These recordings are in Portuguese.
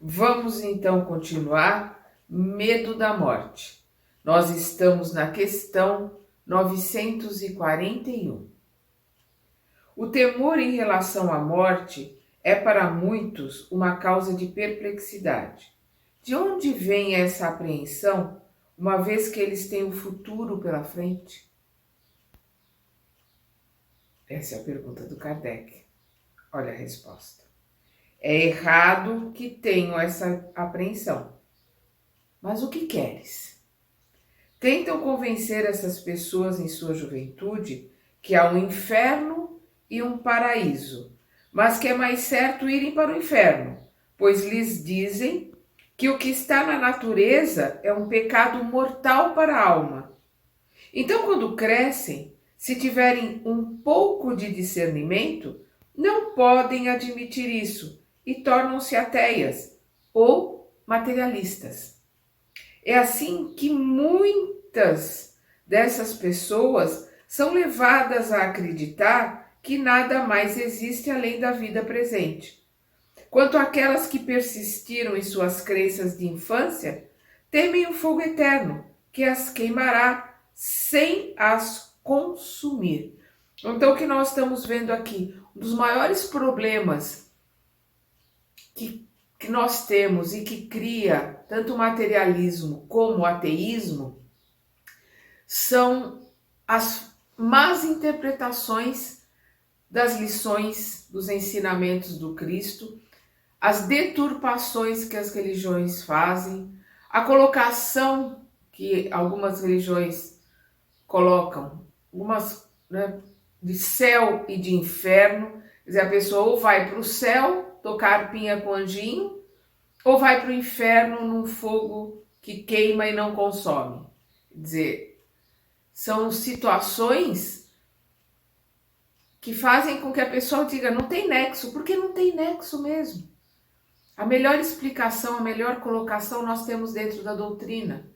Vamos então continuar. Medo da morte. Nós estamos na questão 941. O temor em relação à morte é para muitos uma causa de perplexidade. De onde vem essa apreensão, uma vez que eles têm o futuro pela frente? Essa é a pergunta do Kardec. Olha a resposta. É errado que tenham essa apreensão. Mas o que queres? Tentam convencer essas pessoas em sua juventude que há um inferno e um paraíso, mas que é mais certo irem para o inferno, pois lhes dizem que o que está na natureza é um pecado mortal para a alma. Então, quando crescem, se tiverem um pouco de discernimento, não podem admitir isso e tornam-se ateias ou materialistas. É assim que muitas dessas pessoas são levadas a acreditar que nada mais existe além da vida presente. Quanto àquelas que persistiram em suas crenças de infância, temem o fogo eterno, que as queimará sem as consumir. Então, o que nós estamos vendo aqui, um dos maiores problemas que nós temos e que cria tanto o materialismo como o ateísmo são as más interpretações das lições, dos ensinamentos do Cristo, as deturpações que as religiões fazem, a colocação que algumas religiões colocam, algumas, né, de céu e de inferno. Quer dizer, a pessoa ou vai para o céu tocar arpinha com anjinho, ou vai para o inferno num fogo que queima e não consome. Quer dizer, são situações que fazem com que a pessoa diga, não tem nexo, porque não tem nexo mesmo. A melhor explicação, a melhor colocação nós temos dentro da doutrina,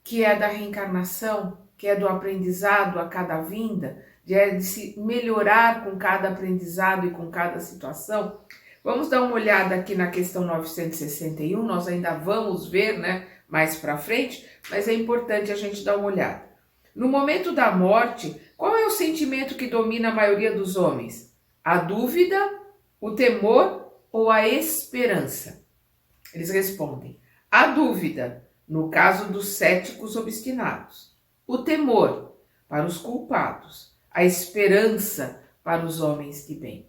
que é da reencarnação, que é do aprendizado a cada vinda, de se melhorar com cada aprendizado e com cada situação. Vamos dar uma olhada aqui na questão 961, nós ainda vamos ver, né, mais para frente, mas é importante a gente dar uma olhada. No momento da morte, qual é o sentimento que domina a maioria dos homens? A dúvida, o temor ou a esperança? Eles respondem: a dúvida, no caso dos céticos obstinados; o temor, para os culpados; a esperança, para os homens de bem.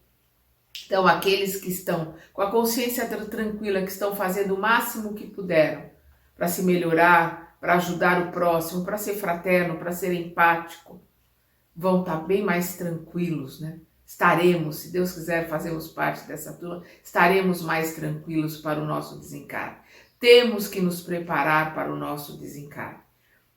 Então, aqueles que estão com a consciência tranquila, que estão fazendo o máximo que puderam para se melhorar, para ajudar o próximo, para ser fraterno, para ser empático, vão estar bem mais tranquilos, né? Estaremos, se Deus quiser, fazemos parte dessa turma, estaremos mais tranquilos para o nosso desencarne. Temos que nos preparar para o nosso desencarne.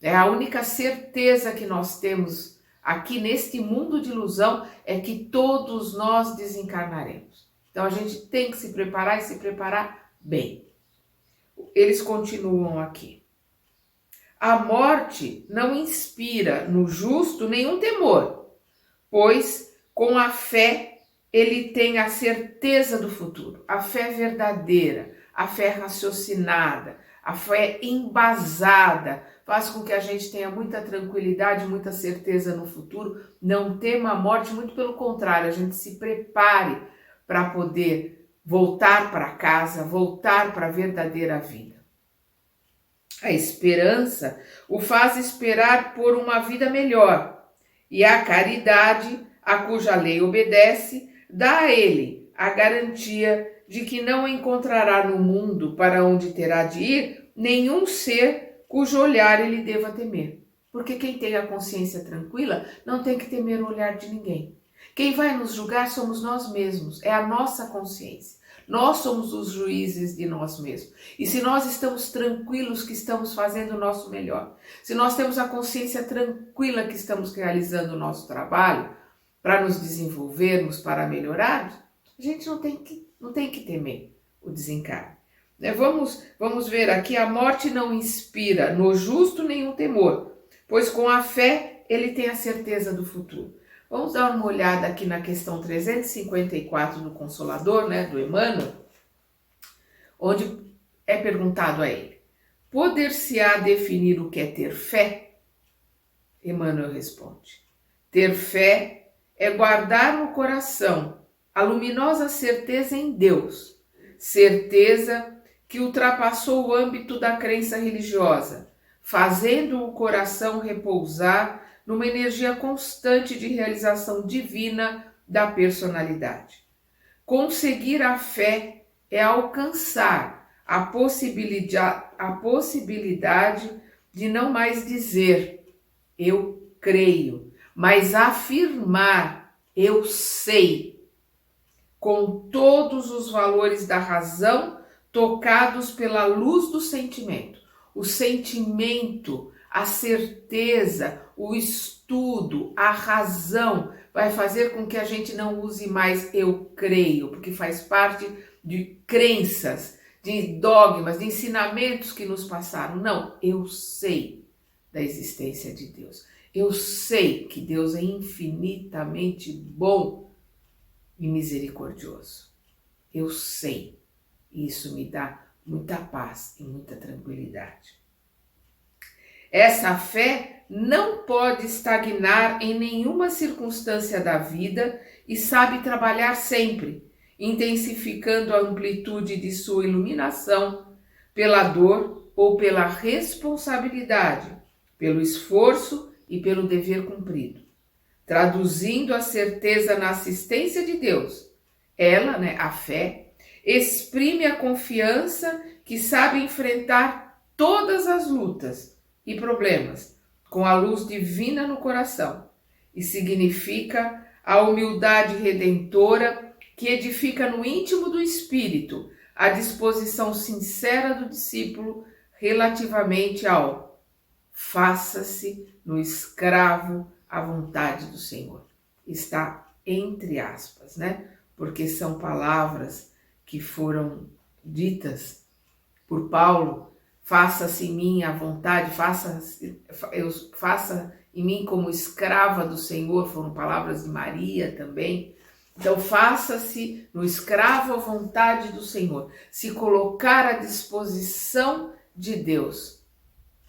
É a única certeza que nós temos aqui neste mundo de ilusão, é que todos nós desencarnaremos. Então a gente tem que se preparar e se preparar bem. Eles continuam aqui. A morte não inspira no justo nenhum temor, pois com a fé ele tem a certeza do futuro. A fé verdadeira, a fé raciocinada, a fé embasada, faz com que a gente tenha muita tranquilidade, muita certeza no futuro, não tema a morte, muito pelo contrário, a gente se prepare para poder voltar para casa, voltar para a verdadeira vida. A esperança o faz esperar por uma vida melhor, e a caridade, a cuja lei obedece, dá a ele a garantia de que não encontrará no mundo para onde terá de ir nenhum ser cujo olhar ele deva temer. Porque quem tem a consciência tranquila não tem que temer o olhar de ninguém. Quem vai nos julgar somos nós mesmos, é a nossa consciência. Nós somos os juízes de nós mesmos. E se nós estamos tranquilos que estamos fazendo o nosso melhor, se nós temos a consciência tranquila que estamos realizando o nosso trabalho para nos desenvolvermos, para melhorarmos, a gente não tem que temer o desencarne. Vamos ver aqui, a morte não inspira no justo nenhum temor, pois com a fé ele tem a certeza do futuro. Vamos dar uma olhada aqui na questão 354 do Consolador, né, do Emmanuel, onde é perguntado a ele: poder-se-á definir o que é ter fé? Emmanuel responde: ter fé é guardar no coração a luminosa certeza em Deus, certeza que ultrapassou o âmbito da crença religiosa, fazendo o coração repousar numa energia constante de realização divina da personalidade. Conseguir a fé é alcançar a possibilidade de não mais dizer eu creio, mas afirmar eu sei, com todos os valores da razão tocados pela luz do sentimento. O sentimento, a certeza, o estudo, a razão vai fazer com que a gente não use mais eu creio, porque faz parte de crenças, de dogmas, de ensinamentos que nos passaram. Não, eu sei da existência de Deus. Eu sei que Deus é infinitamente bom e misericordioso. Eu sei. E isso me dá muita paz e muita tranquilidade. Essa fé não pode estagnar em nenhuma circunstância da vida e sabe trabalhar sempre, intensificando a amplitude de sua iluminação pela dor ou pela responsabilidade, pelo esforço e pelo dever cumprido. Traduzindo a certeza na assistência de Deus, ela, a fé, exprime a confiança que sabe enfrentar todas as lutas e problemas com a luz divina no coração e significa a humildade redentora que edifica no íntimo do espírito a disposição sincera do discípulo relativamente ao faça-se no escravo à vontade do Senhor. Está entre aspas, Porque são palavras que foram ditas por Paulo. Faça-se em mim a vontade, faça em mim como escrava do Senhor, foram palavras de Maria também. Então, faça-se no escravo à vontade do Senhor, se colocar à disposição de Deus,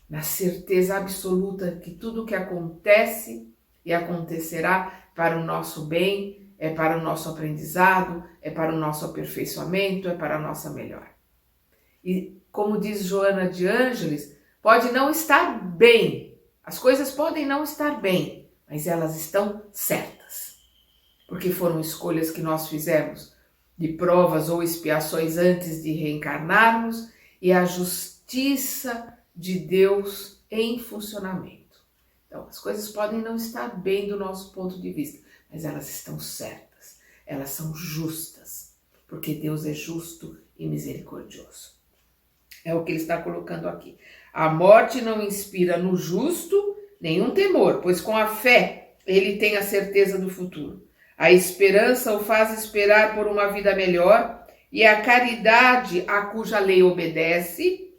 na certeza absoluta que tudo o que acontece e acontecerá para o nosso bem, é para o nosso aprendizado, é para o nosso aperfeiçoamento, é para a nossa melhora. E como diz Joana de Ângeles, pode não estar bem, as coisas podem não estar bem, mas elas estão certas, porque foram escolhas que nós fizemos de provas ou expiações antes de reencarnarmos e a justiça de Deus em funcionamento. Então, as coisas podem não estar bem do nosso ponto de vista, mas elas estão certas, elas são justas, porque Deus é justo e misericordioso. É o que ele está colocando aqui. A morte não inspira no justo nenhum temor, pois com a fé ele tem a certeza do futuro. A esperança o faz esperar por uma vida melhor e a caridade a cuja lei obedece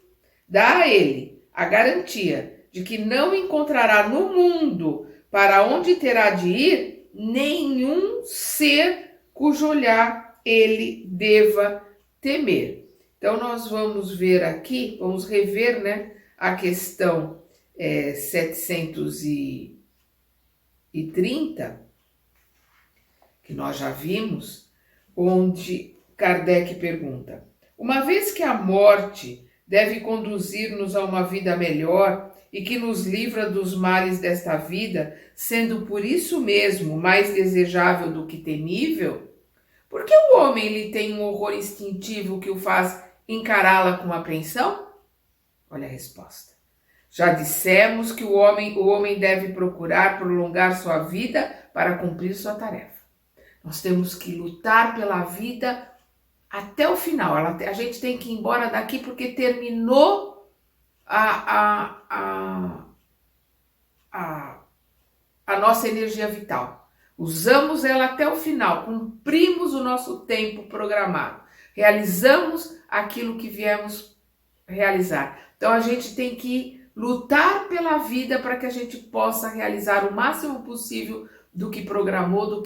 dá a ele a garantia de que não encontrará no mundo para onde terá de ir nenhum ser cujo olhar ele deva temer. Então, nós vamos ver aqui, vamos rever a questão 730, que nós já vimos, onde Kardec pergunta: uma vez que a morte deve conduzir-nos a uma vida melhor e que nos livra dos males desta vida, sendo por isso mesmo mais desejável do que temível, por que o homem lhe tem um horror instintivo que o faz encará-la com apreensão? Olha a resposta. Já dissemos que o homem deve procurar prolongar sua vida para cumprir sua tarefa. Nós temos que lutar pela vida até o final. A gente tem que ir embora daqui porque terminou a nossa energia vital. Usamos ela até o final, cumprimos o nosso tempo programado, realizamos aquilo que viemos realizar. Então a gente tem que lutar pela vida para que a gente possa realizar o máximo possível do que programou,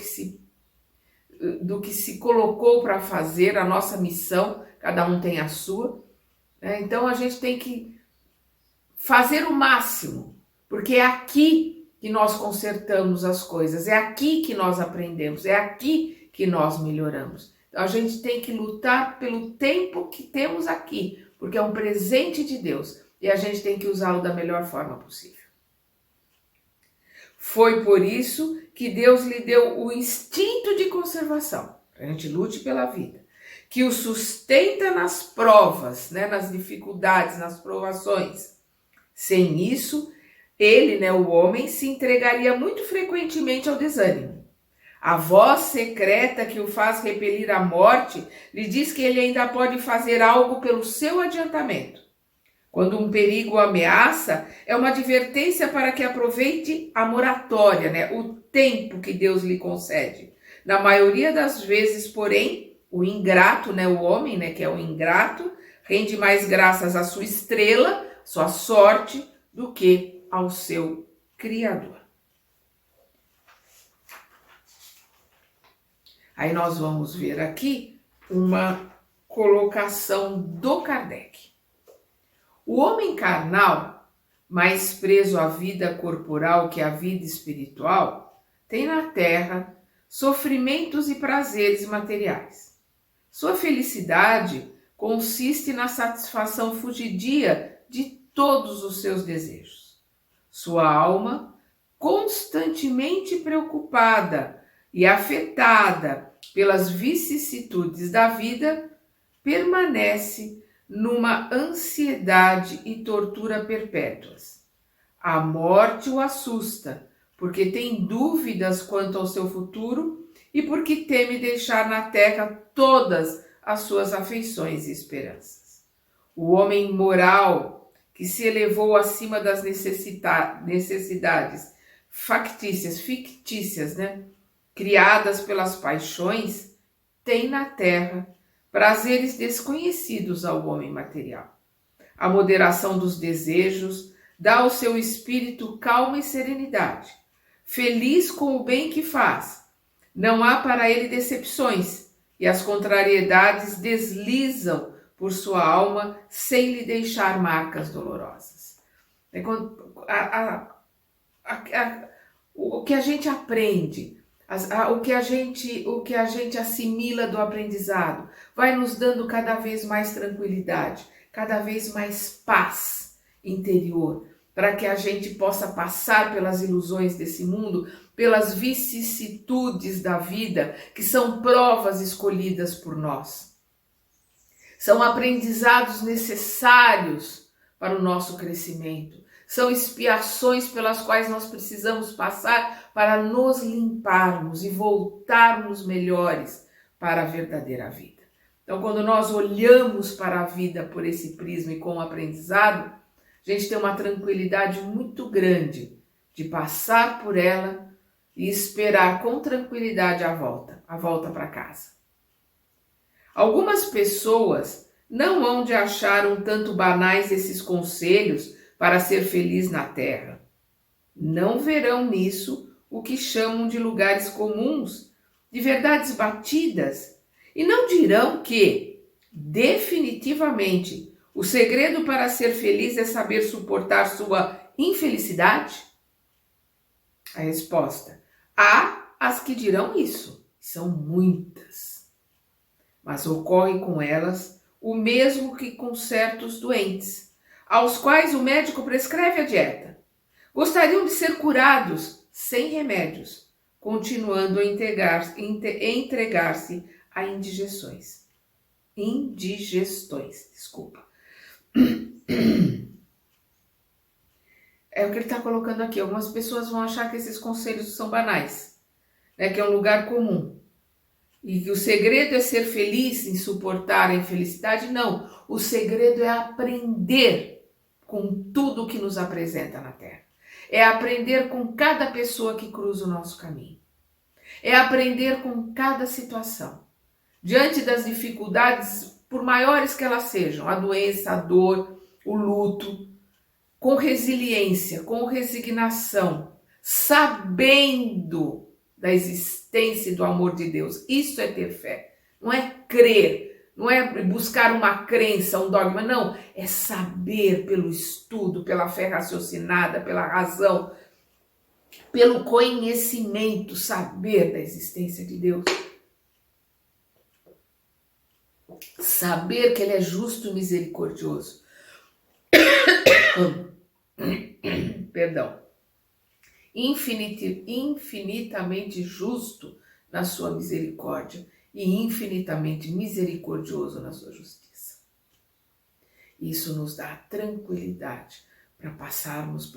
do que se colocou para fazer, a nossa missão cada um tem a sua, né? Então a gente tem que fazer o máximo, porque é aqui que nós consertamos as coisas, é aqui que nós aprendemos, é aqui que nós melhoramos. Então a gente tem que lutar pelo tempo que temos aqui, porque é um presente de Deus e a gente tem que usá-lo da melhor forma possível. Foi por isso que Deus lhe deu o instinto de conservação, a gente lute pela vida, que o sustenta nas provas, né, nas dificuldades, nas provações. Sem isso, ele, né, o homem, se entregaria muito frequentemente ao desânimo. A voz secreta que o faz repelir a morte lhe diz que ele ainda pode fazer algo pelo seu adiantamento. Quando um perigo o ameaça, é uma advertência para que aproveite a moratória, né, o tempo que Deus lhe concede. Na maioria das vezes, porém, o ingrato, né, o homem, né, que é o ingrato, rende mais graças à sua estrela, sua sorte, do que ao seu Criador. Aí nós vamos ver aqui uma colocação do Kardec. O homem carnal, mais preso à vida corporal que à vida espiritual, tem na terra sofrimentos e prazeres materiais. Sua felicidade consiste na satisfação fugidia de todos os seus desejos. Sua alma, constantemente preocupada e afetada pelas vicissitudes da vida, permanece numa ansiedade e tortura perpétuas. A morte o assusta, porque tem dúvidas quanto ao seu futuro e porque teme deixar na terra todas as suas afeições e esperanças. O homem moral, que se elevou acima das necessidades fictícias, né, criadas pelas paixões, tem na terra prazeres desconhecidos ao homem material. A moderação dos desejos dá ao seu espírito calma e serenidade. Feliz com o bem que faz, não há para ele decepções, e as contrariedades deslizam por sua alma sem lhe deixar marcas dolorosas. O que a gente aprende, o que a gente assimila do aprendizado, vai nos dando cada vez mais tranquilidade, cada vez mais paz interior, para que a gente possa passar pelas ilusões desse mundo, pelas vicissitudes da vida, que são provas escolhidas por nós. São aprendizados necessários para o nosso crescimento. São expiações pelas quais nós precisamos passar para nos limparmos e voltarmos melhores para a verdadeira vida. Então, quando nós olhamos para a vida por esse prisma e com o aprendizado, a gente tem uma tranquilidade muito grande de passar por ela e esperar com tranquilidade a volta para casa. Algumas pessoas não hão de achar um tanto banais esses conselhos para ser feliz na terra. Não verão nisso o que chamam de lugares comuns, de verdades batidas, e não dirão que, definitivamente, o segredo para ser feliz é saber suportar sua infelicidade? A resposta: há as que dirão isso, são muitas. Mas ocorre com elas o mesmo que com certos doentes, aos quais o médico prescreve a dieta. Gostariam de ser curados sem remédios, continuando a entregar-se a indigestões. É o que ele está colocando aqui. Algumas pessoas vão achar que esses conselhos são banais, né? Que é um lugar comum. E que o segredo é ser feliz, em suportar a infelicidade. Não, o segredo é aprender com tudo que nos apresenta na Terra. É aprender com cada pessoa que cruza o nosso caminho. É aprender com cada situação. Diante das dificuldades, por maiores que elas sejam, a doença, a dor, o luto, com resiliência, com resignação, sabendo da existência e do amor de Deus. Isso é ter fé. Não é crer não é buscar uma crença, um dogma, não. É saber pelo estudo, pela fé raciocinada, pela razão, pelo conhecimento, saber da existência de Deus. Saber que Ele é justo e misericordioso. Perdão. Infinitamente justo na sua misericórdia e infinitamente misericordioso na sua justiça. Isso nos dá tranquilidade para passarmos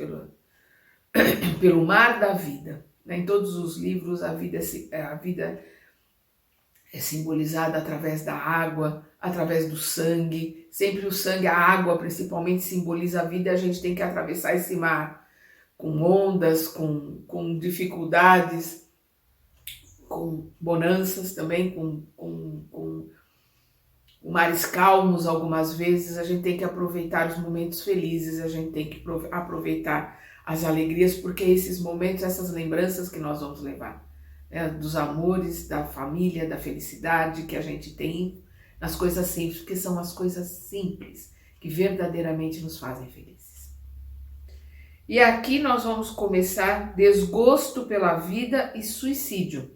pelo mar da vida. Em todos os livros a vida é simbolizada através da água, através do sangue. Sempre o sangue, a água principalmente, simboliza a vida, e a gente tem que atravessar esse mar com ondas, com dificuldades, com bonanças também, com mares calmos algumas vezes. A gente tem que aproveitar os momentos felizes, a gente tem que aproveitar as alegrias, porque esses momentos, essas lembranças que nós vamos levar, né, dos amores, da família, da felicidade que a gente tem nas coisas simples, porque são as coisas simples que verdadeiramente nos fazem felizes. E aqui nós vamos começar desgosto pela vida e suicídio.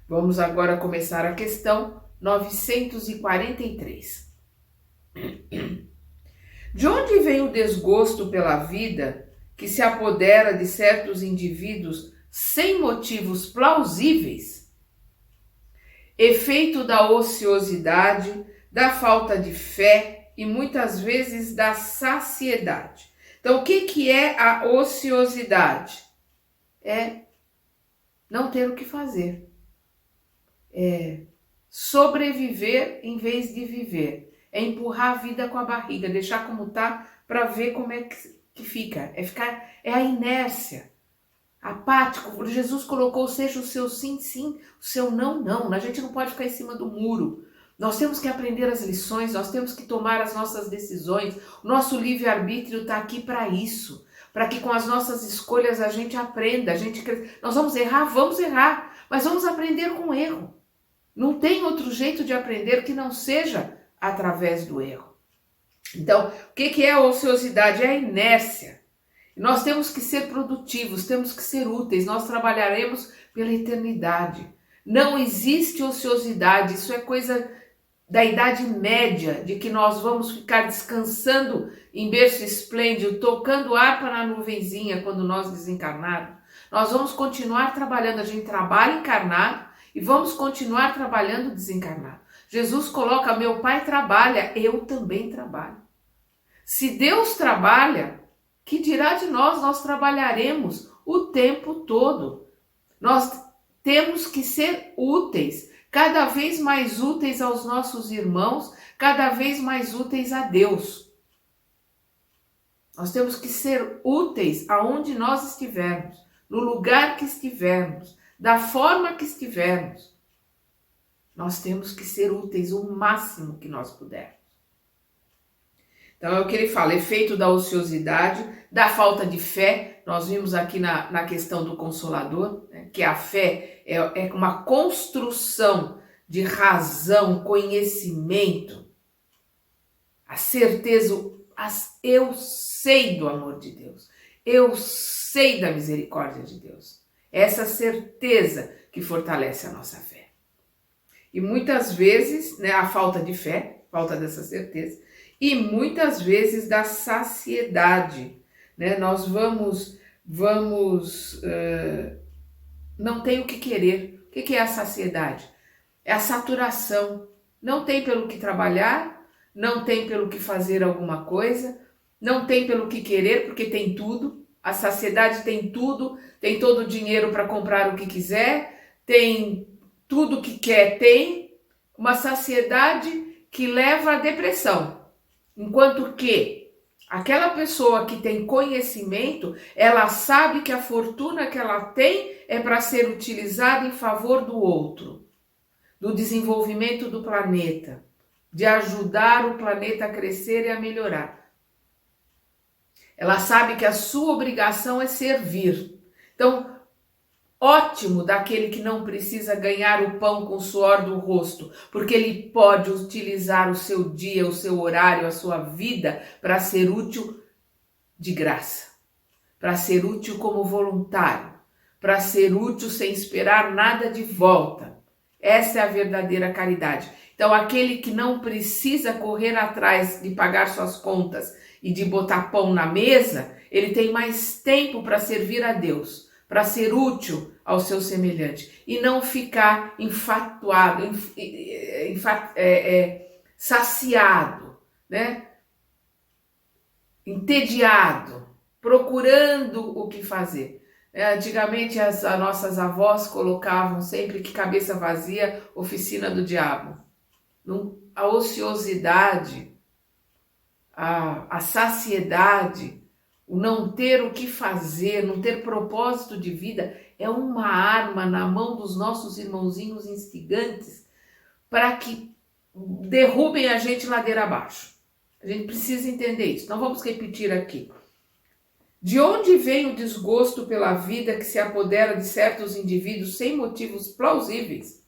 Vamos agora começar a questão 943. De onde vem o desgosto pela vida que se apodera de certos indivíduos sem motivos plausíveis? Efeito da ociosidade, da falta de fé e muitas vezes da saciedade. Então, o que é a ociosidade? É não ter o que fazer. É sobreviver em vez de viver. É empurrar a vida com a barriga, deixar como tá para ver como é que fica. É a inércia. Apático. Jesus colocou, seja o seu sim, sim, o seu não, não. A gente não pode ficar em cima do muro. Nós temos que aprender as lições, nós temos que tomar as nossas decisões. O nosso livre-arbítrio está aqui para isso, para que com as nossas escolhas a gente aprenda, nós vamos errar, mas vamos aprender com o erro. Não tem outro jeito de aprender que não seja através do erro. Então, o que é a ociosidade? É a inércia. Nós temos que ser produtivos, temos que ser úteis, nós trabalharemos pela eternidade. Não existe ociosidade, isso é coisa da Idade Média, de que nós vamos ficar descansando em berço esplêndido, tocando harpa na nuvenzinha quando nós desencarnarmos. Nós vamos continuar trabalhando, a gente trabalha encarnado e vamos continuar trabalhando desencarnado. Jesus coloca, meu Pai trabalha, eu também trabalho. Se Deus trabalha, que dirá de nós? Nós trabalharemos o tempo todo. Nós temos que ser úteis, cada vez mais úteis aos nossos irmãos, cada vez mais úteis a Deus. Nós temos que ser úteis aonde nós estivermos, no lugar que estivermos, da forma que estivermos. Nós temos que ser úteis o máximo que nós pudermos. Então é o que ele fala, efeito da ociosidade, da falta de fé. Nós vimos aqui na questão do Consolador, né, que a fé é uma construção de razão, conhecimento, a certeza, eu sei do amor de Deus, eu sei da misericórdia de Deus. Essa certeza que fortalece a nossa fé. E muitas vezes, né, a falta de fé, falta dessa certeza, e muitas vezes da saciedade, né? Nós não tem o que querer. O que é a saciedade? É a saturação. Não tem pelo que trabalhar, não tem pelo que fazer alguma coisa, não tem pelo que querer, porque tem tudo. A saciedade tem tudo, tem todo o dinheiro para comprar o que quiser, tem tudo que quer, tem uma saciedade que leva à depressão. Enquanto que aquela pessoa que tem conhecimento, ela sabe que a fortuna que ela tem é para ser utilizada em favor do outro, do desenvolvimento do planeta, de ajudar o planeta a crescer e a melhorar. Ela sabe que a sua obrigação é servir. Então, ótimo daquele que não precisa ganhar o pão com o suor do rosto, porque ele pode utilizar o seu dia, o seu horário, a sua vida para ser útil de graça, para ser útil como voluntário, para ser útil sem esperar nada de volta. Essa é a verdadeira caridade. Então, aquele que não precisa correr atrás de pagar suas contas e de botar pão na mesa, ele tem mais tempo para servir a Deus, para ser útil ao seu semelhante e não ficar enfatuado, saciado, né? Entediado, procurando o que fazer. Antigamente as nossas avós colocavam sempre que cabeça vazia, oficina do diabo. A ociosidade, a saciedade, o não ter o que fazer, não ter propósito de vida, é uma arma na mão dos nossos irmãozinhos instigantes para que derrubem a gente ladeira abaixo. A gente precisa entender isso. Não vamos repetir aqui. De onde vem o desgosto pela vida que se apodera de certos indivíduos sem motivos plausíveis?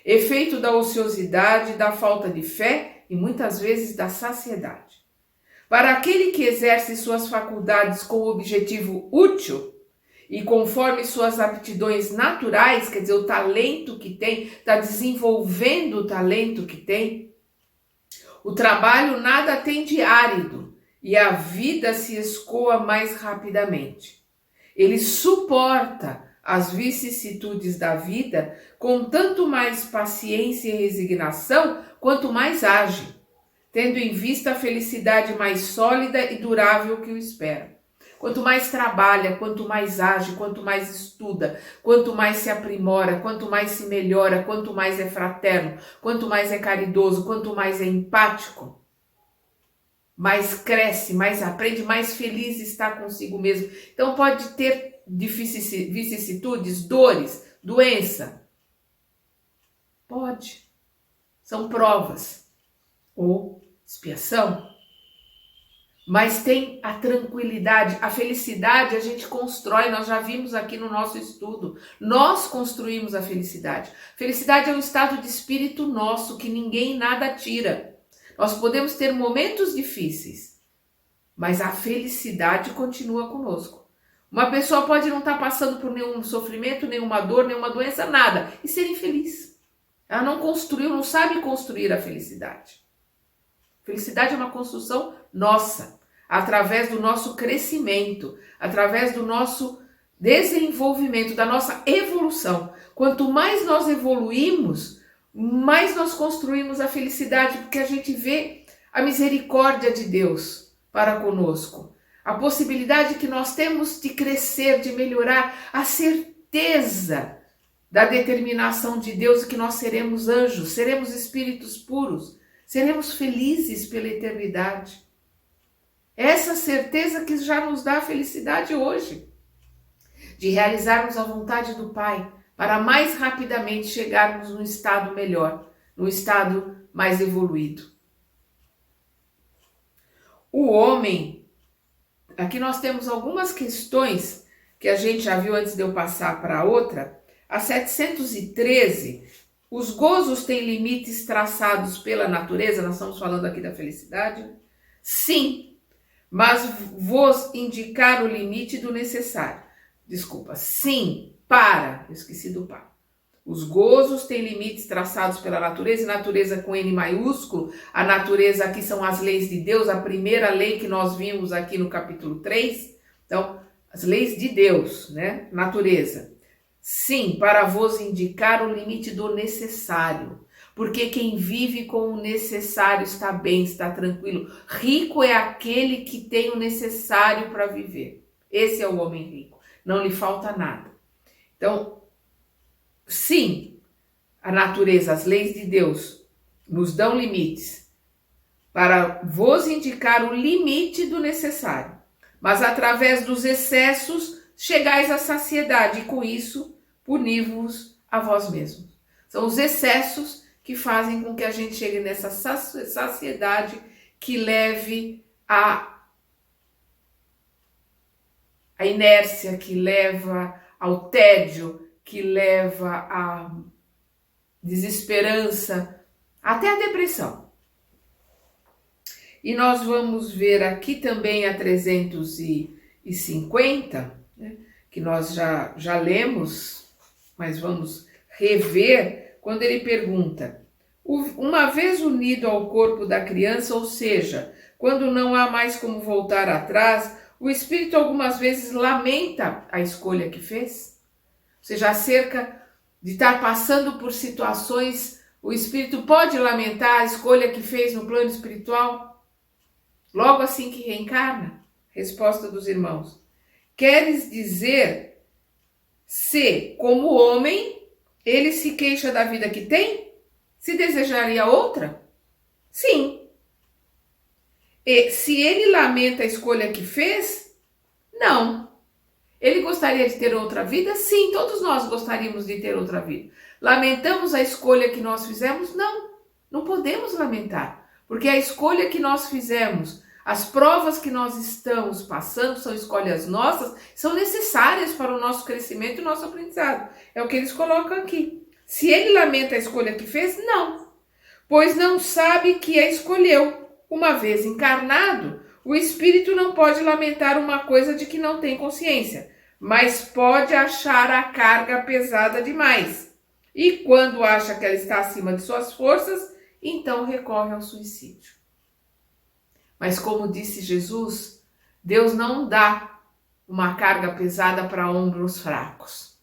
Efeito da ociosidade, da falta de fé e muitas vezes da saciedade. Para aquele que exerce suas faculdades com objetivo útil e conforme suas aptidões naturais, quer dizer, o talento que tem, está desenvolvendo o talento que tem, o trabalho nada tem de árido e a vida se escoa mais rapidamente. Ele suporta as vicissitudes da vida com tanto mais paciência e resignação quanto mais age, tendo em vista a felicidade mais sólida e durável que o espera. Quanto mais trabalha, quanto mais age, quanto mais estuda, quanto mais se aprimora, quanto mais se melhora, quanto mais é fraterno, quanto mais é caridoso, quanto mais é empático, mais cresce, mais aprende, mais feliz está consigo mesmo. Então pode ter vicissitudes, dores, doença. Pode. São provas ou expiação. Mas tem a tranquilidade, a felicidade a gente constrói, nós já vimos aqui no nosso estudo. Nós construímos a felicidade. Felicidade é um estado de espírito nosso que ninguém nada tira. Nós podemos ter momentos difíceis, mas a felicidade continua conosco. Uma pessoa pode não estar passando por nenhum sofrimento, nenhuma dor, nenhuma doença, nada, e ser infeliz. Ela não construiu, não sabe construir a felicidade. Felicidade é uma construção nossa, através do nosso crescimento, através do nosso desenvolvimento, da nossa evolução. Quanto mais nós evoluímos, mais nós construímos a felicidade, porque a gente vê a misericórdia de Deus para conosco, a possibilidade que nós temos de crescer, de melhorar, a certeza da determinação de Deus que nós seremos anjos, seremos espíritos puros, seremos felizes pela eternidade. Essa certeza que já nos dá a felicidade hoje, de realizarmos a vontade do Pai, para mais rapidamente chegarmos num estado melhor, num estado mais evoluído. O homem, aqui nós temos algumas questões que a gente já viu antes de eu passar para outra. A 713, os gozos têm limites traçados pela natureza? Nós estamos falando aqui da felicidade? Sim, mas vos indicar o limite do necessário. Desculpa, sim, eu esqueci do para. Os gozos têm limites traçados pela natureza, e natureza com N maiúsculo, a natureza aqui são as leis de Deus, a primeira lei que nós vimos aqui no capítulo 3, então, as leis de Deus, né? Natureza. Sim, para vos indicar o limite do necessário, porque quem vive com o necessário está bem, está tranquilo. Rico é aquele que tem o necessário para viver. Esse é o homem rico, não lhe falta nada. Então, sim, a natureza, as leis de Deus nos dão limites para vos indicar o limite do necessário, mas através dos excessos chegais à saciedade e com isso puni-vos a vós mesmos. São os excessos que fazem com que a gente chegue nessa saciedade que leve a inércia, que leva ao tédio, que leva à desesperança, até a depressão. E nós vamos ver aqui também a 350, né, que nós já lemos, mas vamos rever, quando ele pergunta: uma vez unido ao corpo da criança, ou seja, quando não há mais como voltar atrás, o espírito algumas vezes lamenta a escolha que fez? Ou seja, acerca de estar passando por situações, o espírito pode lamentar a escolha que fez no plano espiritual? Logo assim que reencarna? Resposta dos irmãos: queres dizer se, como homem, ele se queixa da vida que tem? Se desejaria outra? Sim. E se ele lamenta a escolha que fez? Não. Ele gostaria de ter outra vida? Sim, todos nós gostaríamos de ter outra vida. Lamentamos a escolha que nós fizemos? Não, não podemos lamentar, porque a escolha que nós fizemos, as provas que nós estamos passando são escolhas nossas, são necessárias para o nosso crescimento e o nosso aprendizado. É o que eles colocam aqui. Se ele lamenta a escolha que fez? Não, pois não sabe que a escolheu. Uma vez encarnado, o espírito não pode lamentar uma coisa de que não tem consciência, mas pode achar a carga pesada demais. E quando acha que ela está acima de suas forças, então recorre ao suicídio. Mas como disse Jesus, Deus não dá uma carga pesada para ombros fracos.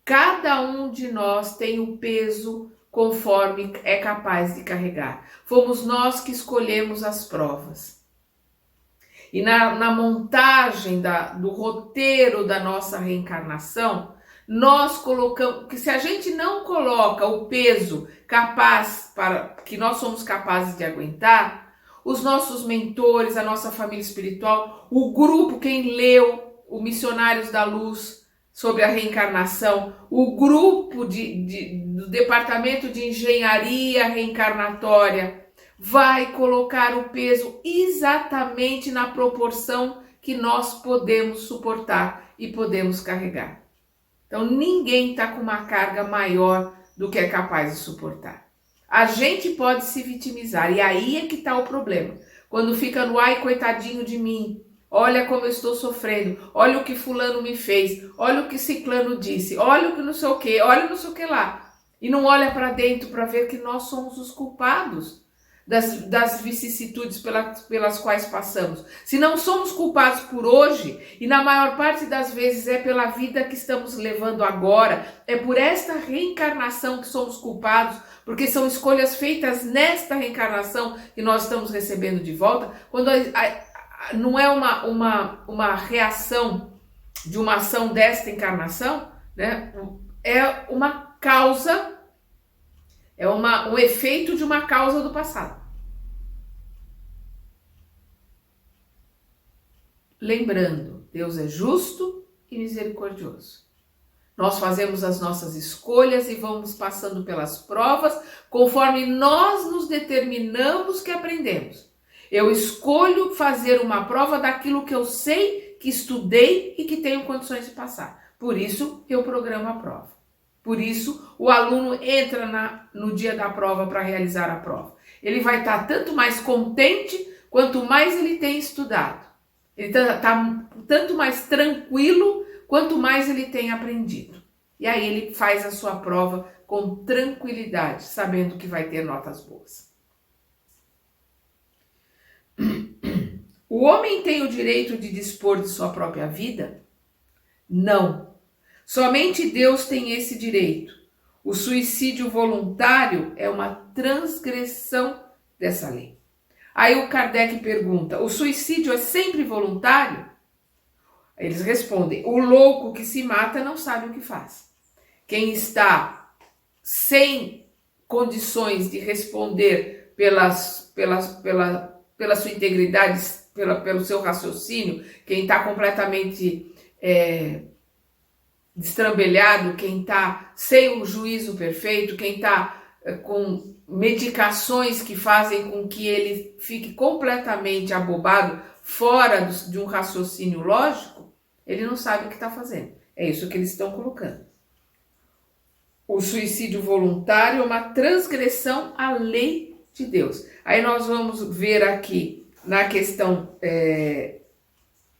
Cada um de nós tem o peso conforme é capaz de carregar. Fomos nós que escolhemos as provas. E na montagem do roteiro da nossa reencarnação, nós colocamos, que se a gente não coloca o peso capaz para que nós somos capazes de aguentar, os nossos mentores, a nossa família espiritual, o grupo, quem leu o Missionários da Luz sobre a reencarnação, o grupo do Departamento de Engenharia Reencarnatória, vai colocar o peso exatamente na proporção que nós podemos suportar e podemos carregar. Então, ninguém está com uma carga maior do que é capaz de suportar. A gente pode se vitimizar, e aí é que está o problema. Quando fica no ai, coitadinho de mim, olha como eu estou sofrendo, olha o que fulano me fez, olha o que ciclano disse, olha o que não sei o que, olha não sei o que lá. E não olha para dentro para ver que nós somos os culpados das vicissitudes pelas quais passamos. Se não somos culpados por hoje, e na maior parte das vezes é pela vida que estamos levando agora, é por esta reencarnação que somos culpados, porque são escolhas feitas nesta reencarnação que nós estamos recebendo de volta, quando não é uma reação de uma ação desta encarnação, né? É uma causa, é um efeito de uma causa do passado. Lembrando, Deus é justo e misericordioso. Nós fazemos as nossas escolhas e vamos passando pelas provas conforme nós nos determinamos que aprendemos. Eu escolho fazer uma prova daquilo que eu sei, que estudei e que tenho condições de passar. Por isso, eu programo a prova. Por isso, o aluno entra no dia da prova para realizar a prova. Ele vai estar tanto mais contente quanto mais ele tem estudado. Ele está tanto mais tranquilo quanto mais ele tem aprendido. E aí ele faz a sua prova com tranquilidade, sabendo que vai ter notas boas. O homem tem o direito de dispor de sua própria vida? Não. Somente Deus tem esse direito. O suicídio voluntário é uma transgressão dessa lei. Aí o Kardec pergunta: o suicídio é sempre voluntário? Eles respondem: o louco que se mata não sabe o que faz. Quem está sem condições de responder pela sua integridade, pelo seu raciocínio, quem está completamente destrambelhado, quem está sem o juízo perfeito, quem está com medicações que fazem com que ele fique completamente abobado, fora de um raciocínio lógico, ele não sabe o que está fazendo. É isso que eles estão colocando. O suicídio voluntário é uma transgressão à lei de Deus. Aí nós vamos ver aqui na questão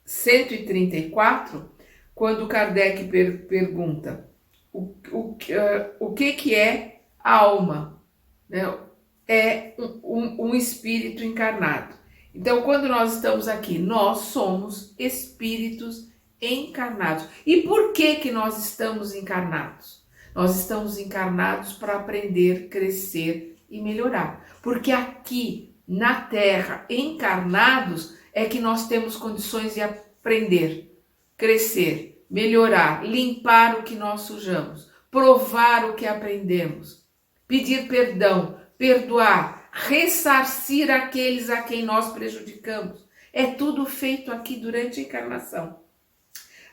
134, quando Kardec pergunta o que é a alma, né? É um espírito encarnado. Então, quando nós estamos aqui, nós somos espíritos encarnados. E por que nós estamos encarnados? Nós estamos encarnados para aprender, crescer e melhorar. Porque aqui na Terra, encarnados, é que nós temos condições de aprender, crescer, melhorar, limpar o que nós sujamos, provar o que aprendemos, pedir perdão, perdoar, ressarcir aqueles a quem nós prejudicamos. É tudo feito aqui durante a encarnação.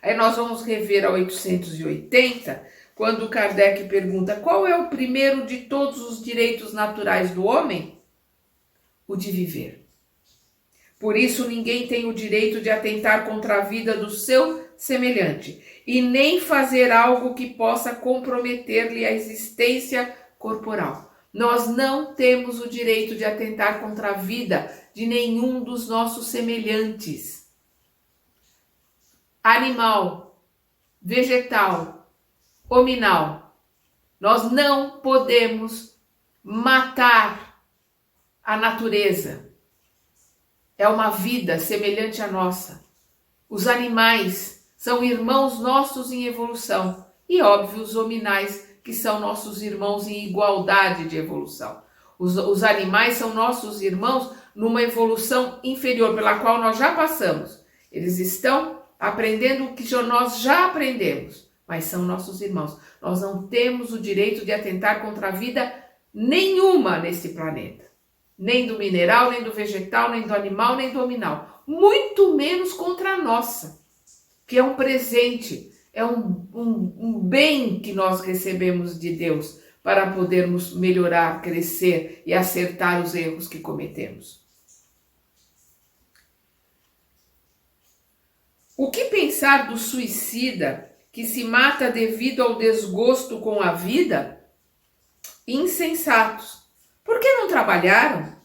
Aí nós vamos rever a 880, quando Kardec pergunta qual é o primeiro de todos os direitos naturais do homem? O de viver. Por isso ninguém tem o direito de atentar contra a vida do seu semelhante e nem fazer algo que possa comprometer-lhe a existência corporal. Nós não temos o direito de atentar contra a vida de nenhum dos nossos semelhantes. Animal, vegetal, hominal. Nós não podemos matar a natureza. É uma vida semelhante à nossa. Os animais são irmãos nossos em evolução. E, óbvio, os hominais, que são nossos irmãos em igualdade de evolução. Os animais são nossos irmãos numa evolução inferior, pela qual nós já passamos. Eles estão aprendendo o que nós já aprendemos, mas são nossos irmãos. Nós não temos o direito de atentar contra a vida nenhuma nesse planeta. Nem do mineral, nem do vegetal, nem do animal, nem do hominal. Muito menos contra a nossa, que é um presente, é um bem que nós recebemos de Deus para podermos melhorar, crescer e acertar os erros que cometemos. O que pensar do suicida que se mata devido ao desgosto com a vida? Insensatos. Por que não trabalharam?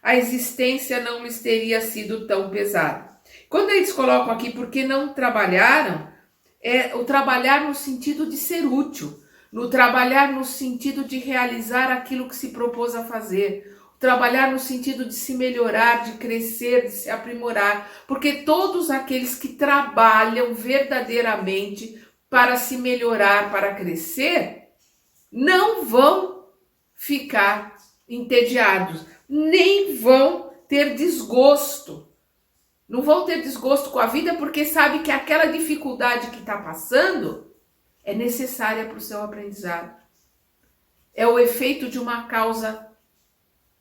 A existência não lhes teria sido tão pesada. Quando eles colocam aqui por que não trabalharam, é o trabalhar no sentido de ser útil, no trabalhar no sentido de realizar aquilo que se propôs a fazer, trabalhar no sentido de se melhorar, de crescer, de se aprimorar, porque todos aqueles que trabalham verdadeiramente para se melhorar, para crescer, não vão ficar entediados, nem vão ter desgosto. Não vão ter desgosto com a vida porque sabe que aquela dificuldade que está passando é necessária para o seu aprendizado. É o efeito de uma causa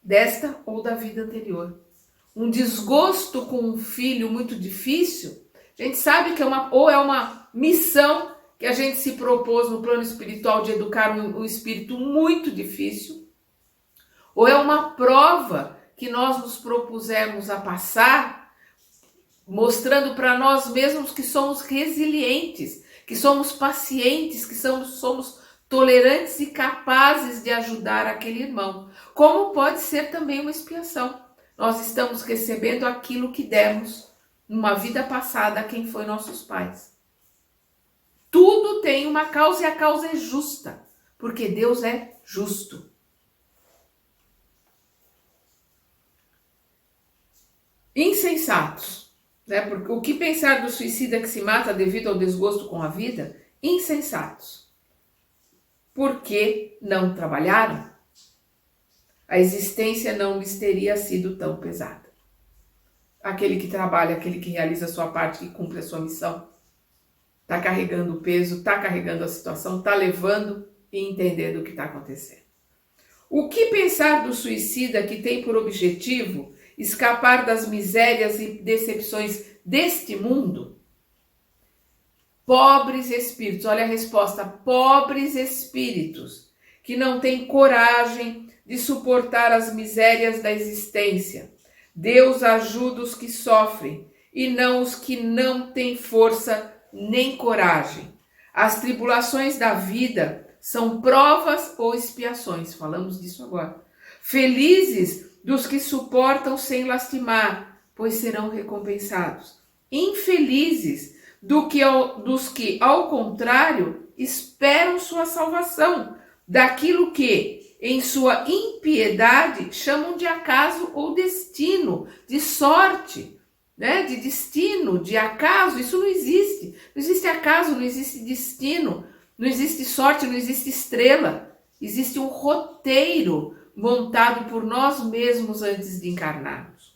desta ou da vida anterior. Um desgosto com um filho muito difícil, a gente sabe que é uma missão que a gente se propôs no plano espiritual de educar um espírito muito difícil, ou é uma prova que nós nos propusemos a passar, mostrando para nós mesmos que somos resilientes, que somos pacientes, que somos tolerantes e capazes de ajudar aquele irmão. Como pode ser também uma expiação. Nós estamos recebendo aquilo que demos numa vida passada a quem foi nossos pais. Tudo tem uma causa e a causa é justa, porque Deus é justo. Insensatos. Porque o que pensar do suicida que se mata devido ao desgosto com a vida? Insensatos. Por que não trabalharam? A existência não lhes teria sido tão pesada. Aquele que trabalha, aquele que realiza a sua parte, que cumpre a sua missão, está carregando o peso, está carregando a situação, está levando e entendendo o que está acontecendo. O que pensar do suicida que tem por objetivo escapar das misérias e decepções deste mundo? Pobres espíritos, olha a resposta, pobres espíritos que não têm coragem de suportar as misérias da existência. Deus ajuda os que sofrem e não os que não têm força nem coragem. As tribulações da vida são provas ou expiações. Falamos disso agora. Felizes dos que suportam sem lastimar, pois serão recompensados. Infelizes dos que, ao contrário, esperam sua salvação, daquilo que, em sua impiedade, chamam de acaso ou destino, de sorte, né? De destino, de acaso. Isso não existe. Não existe acaso, não existe destino, não existe sorte, não existe estrela. Existe um roteiro montado por nós mesmos antes de encarnarmos.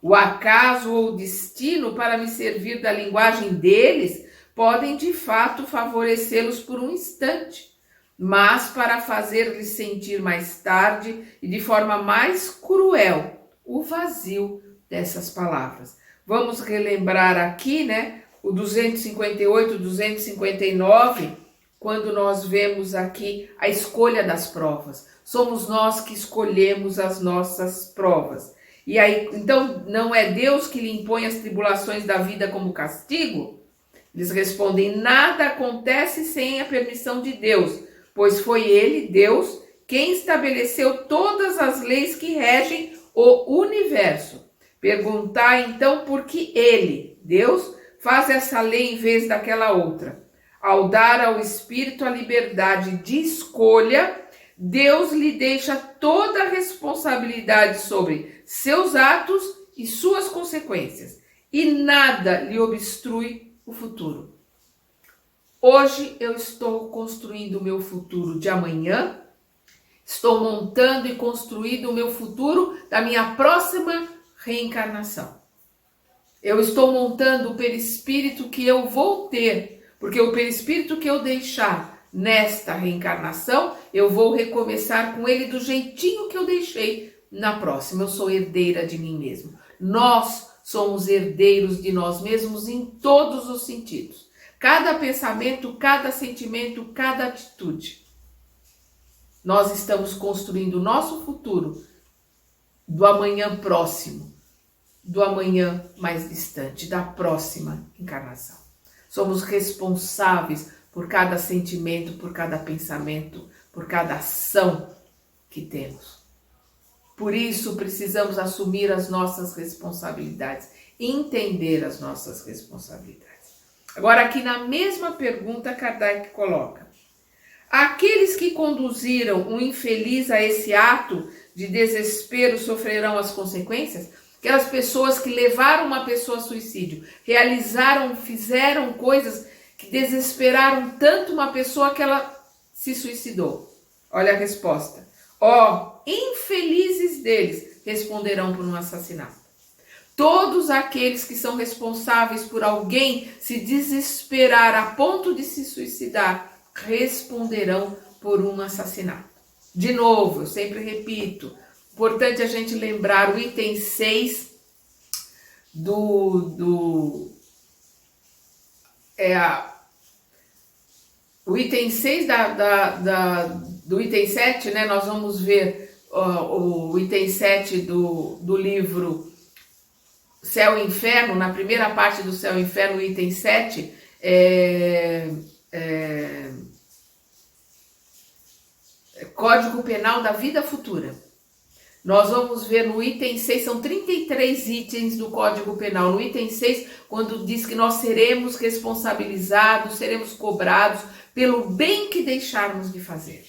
O acaso ou destino, para me servir da linguagem deles, podem de fato favorecê-los por um instante, mas para fazer-lhes sentir mais tarde e de forma mais cruel o vazio dessas palavras. Vamos relembrar aqui, né, o 258, 259, quando nós vemos aqui a escolha das provas. Somos nós que escolhemos as nossas provas. E aí, então, não é Deus que lhe impõe as tribulações da vida como castigo? Eles respondem: nada acontece sem a permissão de Deus, pois foi Ele, Deus, quem estabeleceu todas as leis que regem o universo. Perguntai então por que Ele, Deus, faz essa lei em vez daquela outra. Ao dar ao Espírito a liberdade de escolha, Deus lhe deixa toda a responsabilidade sobre seus atos e suas consequências, e nada lhe obstrui o futuro. Hoje eu estou construindo o meu futuro de amanhã, estou montando e construindo o meu futuro da minha próxima reencarnação. Eu estou montando o perispírito que eu vou ter, porque o perispírito que eu deixar nesta reencarnação, eu vou recomeçar com ele do jeitinho que eu deixei na próxima. Eu sou herdeira de mim mesmo. Nós somos herdeiros de nós mesmos em todos os sentidos. Cada pensamento, cada sentimento, cada atitude. Nós estamos construindo o nosso futuro do amanhã próximo, do amanhã mais distante, da próxima encarnação. Somos responsáveis por cada sentimento, por cada pensamento, por cada ação que temos. Por isso, precisamos assumir as nossas responsabilidades, entender as nossas responsabilidades. Agora, aqui na mesma pergunta, Kardec coloca: aqueles que conduziram um infeliz a esse ato de desespero sofrerão as consequências? Aquelas pessoas que levaram uma pessoa a suicídio, realizaram, fizeram coisas que desesperaram tanto uma pessoa que ela se suicidou. Olha a resposta. Infelizes deles responderão por um assassinato. Todos aqueles que são responsáveis por alguém se desesperar a ponto de se suicidar responderão por um assassinato. De novo, eu sempre repito, importante a gente lembrar o item 6 o item 6 do item 7, né? Nós vamos ver o item 7 do livro Céu e Inferno, na primeira parte do Céu e Inferno, o item 7, Código Penal da Vida Futura. Nós vamos ver no item 6, são 33 itens do Código Penal. No item 6, quando diz que nós seremos responsabilizados, seremos cobrados pelo bem que deixarmos de fazer.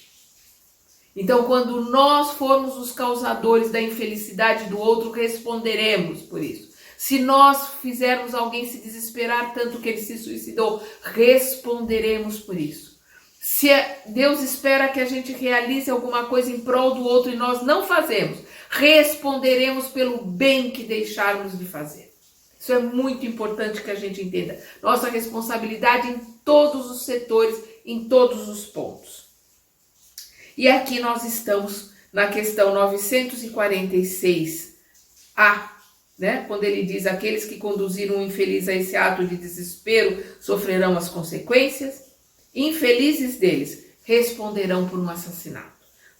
Então, quando nós formos os causadores da infelicidade do outro, responderemos por isso. Se nós fizermos alguém se desesperar tanto que ele se suicidou, responderemos por isso. Se Deus espera que a gente realize alguma coisa em prol do outro e nós não fazemos, responderemos pelo bem que deixarmos de fazer. Isso é muito importante que a gente entenda. Nossa responsabilidade em todos os setores, em todos os pontos. E aqui nós estamos na questão 946A, né? Quando ele diz: aqueles que conduziram o infeliz a esse ato de desespero sofrerão as consequências. Infelizes deles responderão por um assassinato.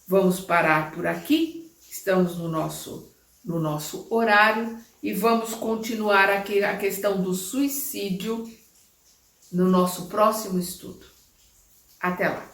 Vamos parar por aqui, estamos no nosso horário e vamos continuar aqui a questão do suicídio no nosso próximo estudo. Até lá!